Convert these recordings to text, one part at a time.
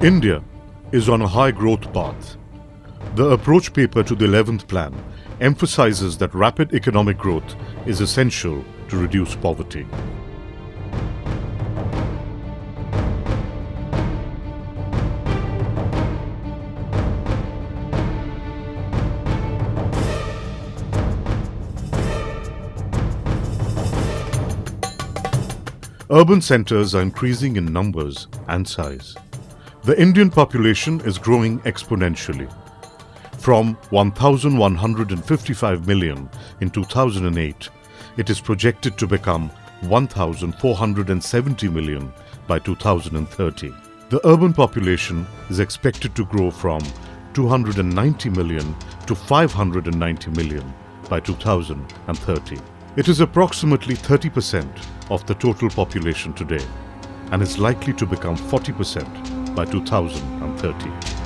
India is on a high growth path. The approach paper to the 11th plan emphasizes that rapid economic growth is essential to reduce poverty. Urban centers are increasing in numbers and size. The Indian population is growing exponentially. From 1,155 million in 2008, it is projected to become 1,470 million by 2030. The urban population is expected to grow from 290 million to 590 million by 2030. It is approximately 30% of the total population today and is likely to become 40% by 2030.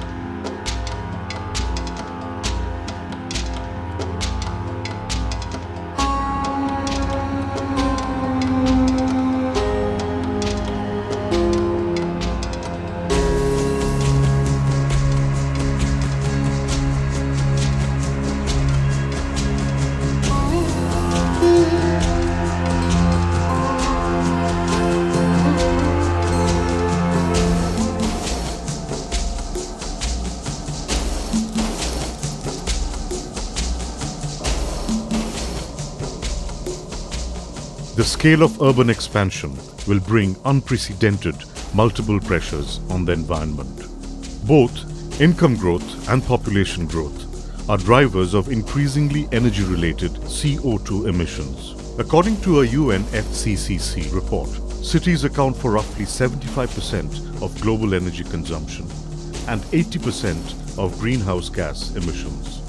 The scale of urban expansion will bring unprecedented multiple pressures on the environment. Both income growth and population growth are drivers of increasingly energy-related CO2 emissions. According to a UNFCCC report, cities account for roughly 75% of global energy consumption and 80% of greenhouse gas emissions.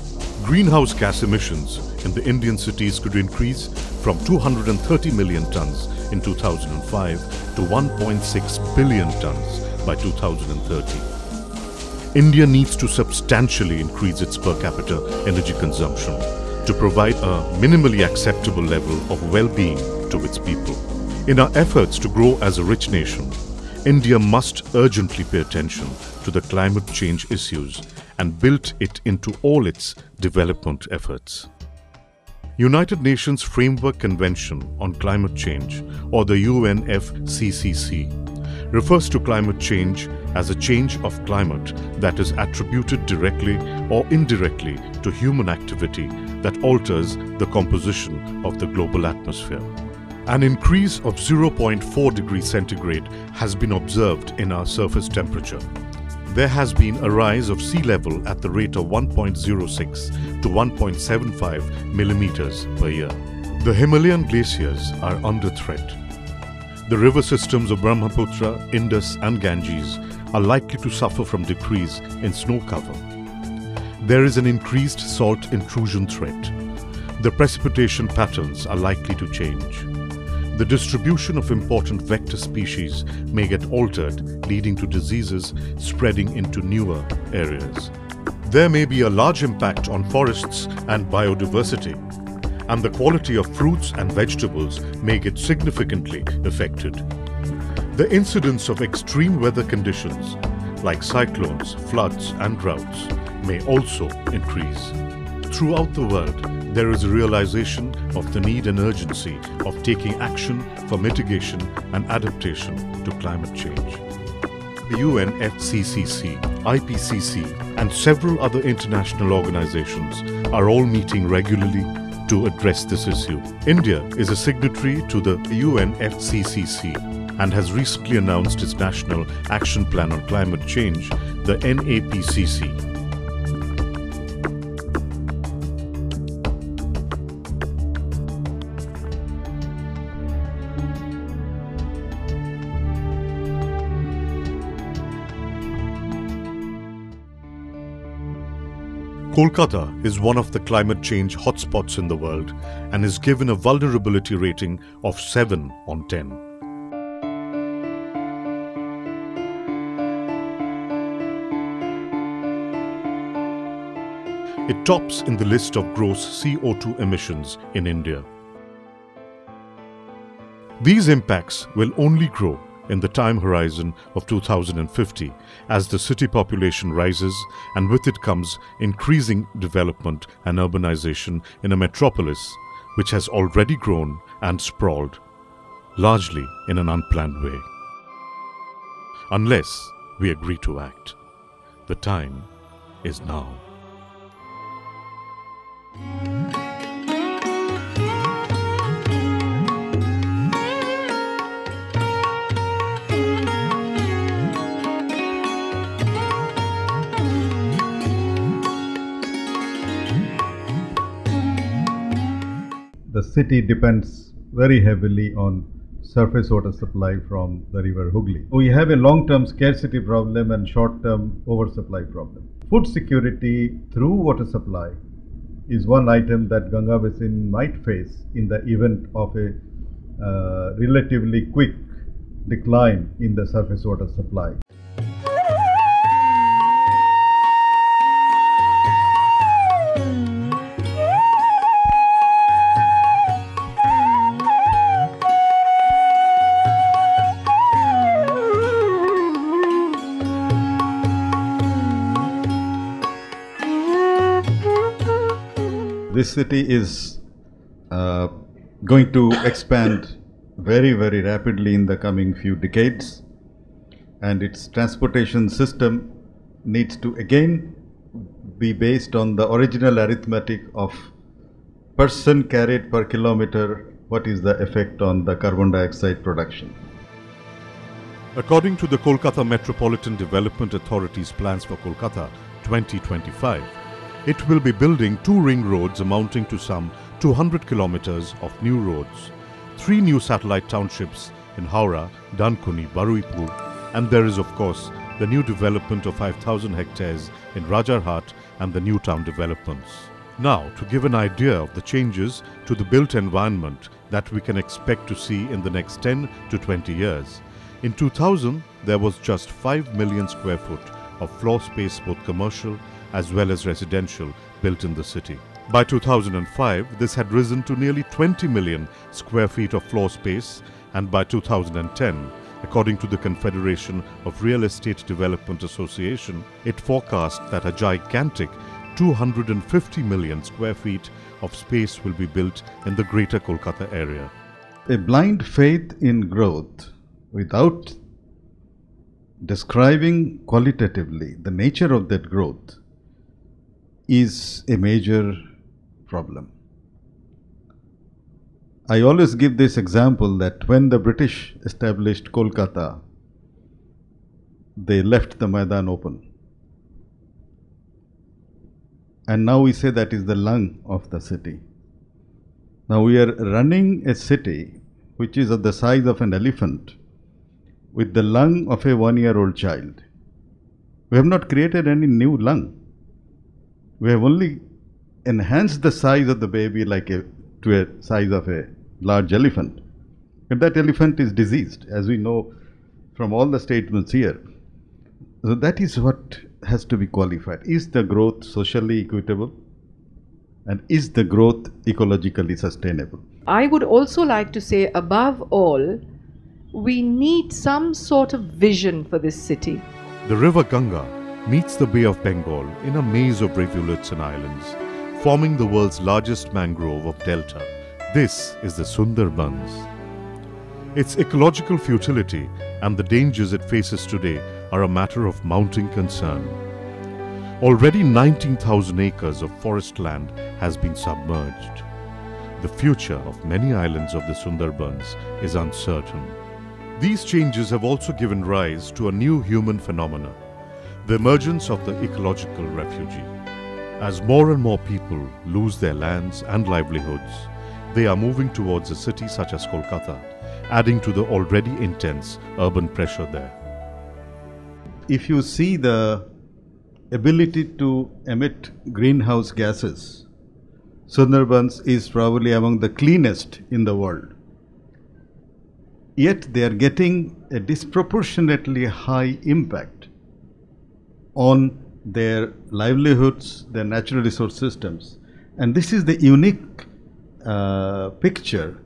Greenhouse gas emissions in the Indian cities could increase from 230 million tons in 2005 to 1.6 billion tons by 2030. India needs to substantially increase its per capita energy consumption to provide a minimally acceptable level of well-being to its people. In our efforts to grow as a rich nation, India must urgently pay attention to the climate change issues and build it into all its development efforts. United Nations Framework Convention on Climate Change, or the UNFCCC, refers to climate change as a change of climate that is attributed directly or indirectly to human activity that alters the composition of the global atmosphere. An increase of 0.4 degrees centigrade has been observed in our surface temperature. There has been a rise of sea level at the rate of 1.06 to 1.75 millimeters per year. The Himalayan glaciers are under threat. The river systems of Brahmaputra, Indus and Ganges are likely to suffer from decrease in snow cover. There is an increased salt intrusion threat. The precipitation patterns are likely to change. The distribution of important vector species may get altered, leading to diseases spreading into newer areas. There may be a large impact on forests and biodiversity, and the quality of fruits and vegetables may get significantly affected. The incidence of extreme weather conditions like cyclones, floods and droughts may also increase. Throughout the world, there is a realization of the need and urgency of taking action for mitigation and adaptation to climate change. The UNFCCC, IPCC, and several other international organizations are all meeting regularly to address this issue. India is a signatory to the UNFCCC and has recently announced its National Action Plan on Climate Change, the NAPCC. Kolkata is one of the climate change hotspots in the world and is given a vulnerability rating of 7 on 10. It tops in the list of gross CO2 emissions in India. These impacts will only grow in the time horizon of 2050 as the city population rises, and with it comes increasing development and urbanization in a metropolis which has already grown and sprawled, largely in an unplanned way. Unless we agree to act. The time is now. The city depends very heavily on surface water supply from the river Hooghly. We have a long-term scarcity problem and short-term oversupply problem. Food security through water supply is one item that Ganga Basin might face in the event of a relatively quick decline in the surface water supply. This city is going to expand very rapidly in the coming few decades, and its transportation system needs to again be based on the original arithmetic of person carried per kilometer. What is the effect on the carbon dioxide production? According to the Kolkata Metropolitan Development Authority's plans for Kolkata 2025, it will be building 2 ring roads amounting to some 200 kilometers of new roads, 3 new satellite townships in Howrah, Dankuni, Baruipur, and there is of course the new development of 5,000 hectares in Rajarhat and the new town developments. Now, to give an idea of the changes to the built environment that we can expect to see in the next 10 to 20 years. In 2000, there was just 5 million square foot of floor space, both commercial as well as residential, built in the city. By 2005, this had risen to nearly 20 million square feet of floor space, and by 2010, according to the Confederation of Real Estate Development Association, it forecast that a gigantic 250 million square feet of space will be built in the greater Kolkata area. A blind faith in growth without describing qualitatively the nature of that growth is a major problem. I always give this example that when the British established Kolkata, they left the Maidan open. And now we say that is the lung of the city. Now we are running a city which is of the size of an elephant with the lung of a 1-year-old child. We have not created any new lung. We have only enhanced the size of the baby to a size of a large elephant. But that elephant is diseased, as we know from all the statements here. So that is what has to be qualified. Is the growth socially equitable? And is the growth ecologically sustainable? I would also like to say, above all, we need some sort of vision for this city. The river Ganga meets the Bay of Bengal in a maze of rivulets and islands, forming the world's largest mangrove of delta. This is the Sundarbans. Its ecological futility and the dangers it faces today are a matter of mounting concern. Already 19,000 acres of forest land has been submerged. The future of many islands of the Sundarbans is uncertain. These changes have also given rise to a new human phenomena, the emergence of the ecological refugee. As more and more people lose their lands and livelihoods, they are moving towards a city such as Kolkata, adding to the already intense urban pressure there. If you see the ability to emit greenhouse gases, Sundarbans is probably among the cleanest in the world. Yet they are getting a disproportionately high impact on their livelihoods, their natural resource systems. And this is the unique picture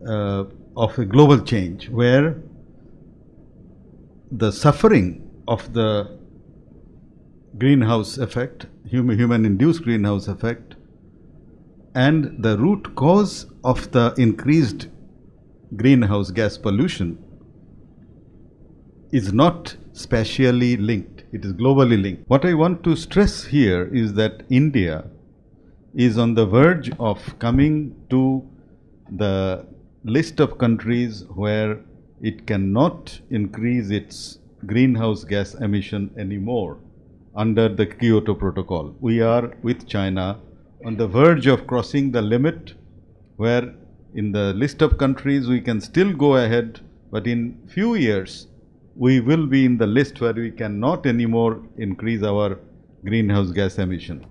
of a global change where the suffering of the greenhouse effect, human-induced greenhouse effect, and the root cause of the increased greenhouse gas pollution is not spatially linked, it is globally linked. What I want to stress here is that India is on the verge of coming to the list of countries where it cannot increase its greenhouse gas emission anymore under the Kyoto Protocol. We are, with China, on the verge of crossing the limit where in the list of countries we can still go ahead, but in few years we will be in the list where we cannot anymore increase our greenhouse gas emission.